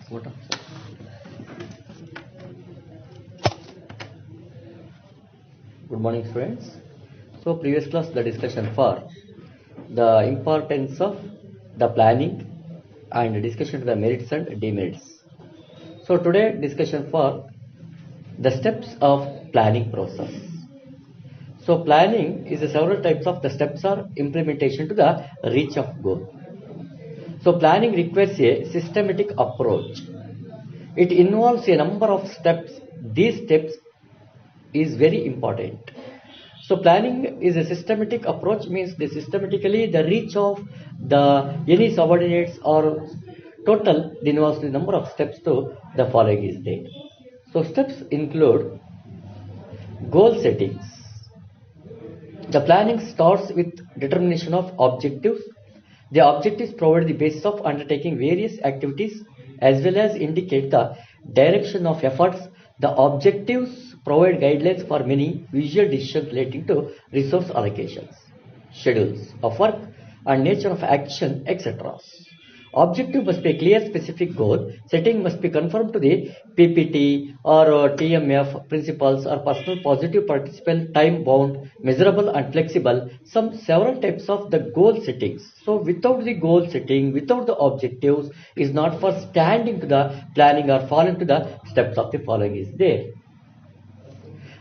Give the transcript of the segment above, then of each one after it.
What? Good morning, students. So previous class the discussion for the importance of the planning and discussion to the merits and demerits. So today discussion for the steps of planning process. So planning is a several types of the steps or implementation to the reach of goal. So planning requires a systematic approach. It involves a number of steps. These steps is very important. So planning is a systematic approach, means the systematically the reach of the any subordinates or total involves the number of steps to the following is there. So steps include goal settings. The planning starts with determination of objectives. The objectives provide the basis of undertaking various activities as well as indicate the direction of efforts. The objectives provide guidelines for many visual decisions relating to resource allocations, schedules of work, and nature of action, etc. Objective must be a clear specific goal. Setting must be conformed to the PPT or TMF principles or personal positive participant, time bound, measurable and flexible. Several types of the goal settings. So without the goal setting, without the objectives is not for standing to the planning or following to the steps of the following is there.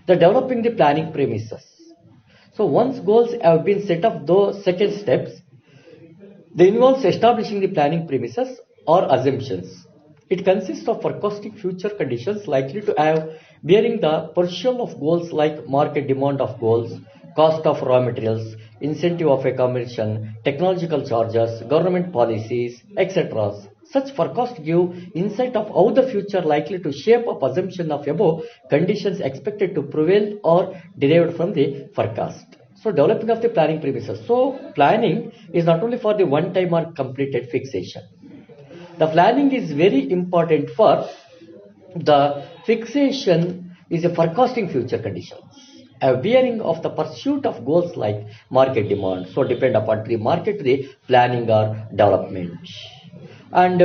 The developing the planning premises. So once goals have been set up, those second steps, they involve establishing the planning premises or assumptions. It consists of forecasting future conditions likely to have bearing the pursuit of goals like market demand of goals, cost of raw materials, incentive of a commission, technological charges, government policies, etc. Such forecasts give insight of how the future likely to shape up assumption of above conditions expected to prevail or derived from the forecast. So developing of the planning premises. So planning is not only for the one time or completed fixation. The planning is very important for the fixation is a forecasting future conditions. A bearing of the pursuit of goals like market demand. So depend upon the market, the planning or development. And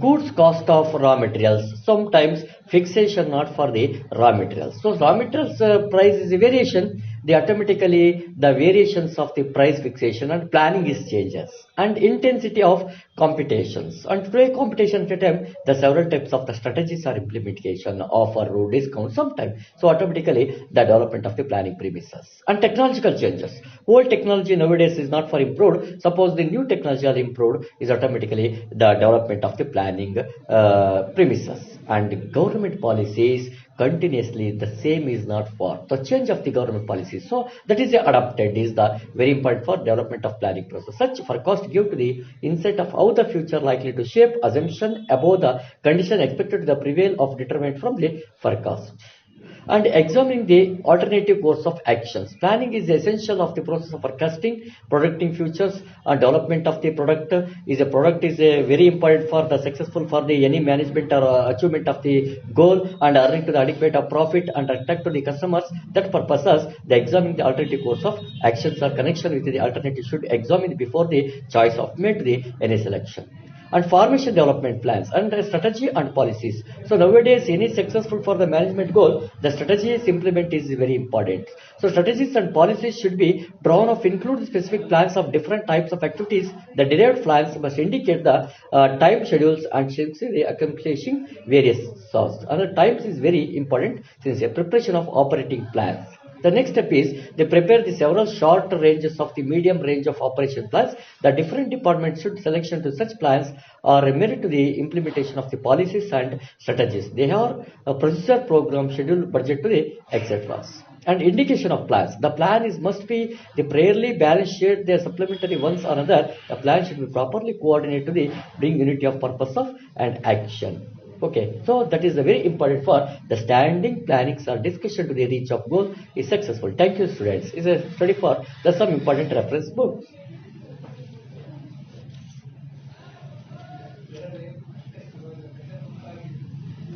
goods cost of raw materials. Sometimes fixation not for the raw materials. So raw materials price is a variation. They automatically the variations of the price fixation and planning is changes and intensity of competitions. And today competition at a time the several types of the strategies are implementation, offer, discount sometimes. So automatically the development of the planning premises and technological changes. Old technology nowadays is not for improved. Suppose the new technology are improved is automatically the development of the planning premises and government policies. Continuously the same is not for the change of the government policy. So that is adapted is the very important for development of planning process. Such forecast give to the insight of how the future likely to shape assumption about the condition expected to prevail of determined from the forecast. And examining the alternative course of actions. Planning is essential of the process of forecasting, predicting futures, and development of the product. Is a product is a very important for the successful for the any management or achievement of the goal and earning to the adequate of profit and attract to the customers. That purposes the examining the alternative course of actions or connection with the alternative should examine before the choice of made to the any selection. And formation development plans and strategy and policies. So nowadays any successful for the management goal, the strategies implement is very important. So strategies and policies should be drawn of include specific plans of different types of activities. The derived plans must indicate the time schedules and the accomplishing various sources. And the times is very important since a preparation of operating plans. The next step is they prepare the several short ranges of the medium range of operation plans. The different departments should selection to such plans are merit to the implementation of the policies and strategies. They have a procedure, program, schedule, budget to the etc. And indication of plans. The plan is must be the priorly balanced shared their supplementary ones or another. The plan should be properly coordinated to the bring unity of purpose of and action. Okay, so that is very important for the standing plannings or discussion to the reach of goal is successful. Thank you, students. Is a study for the some important reference book.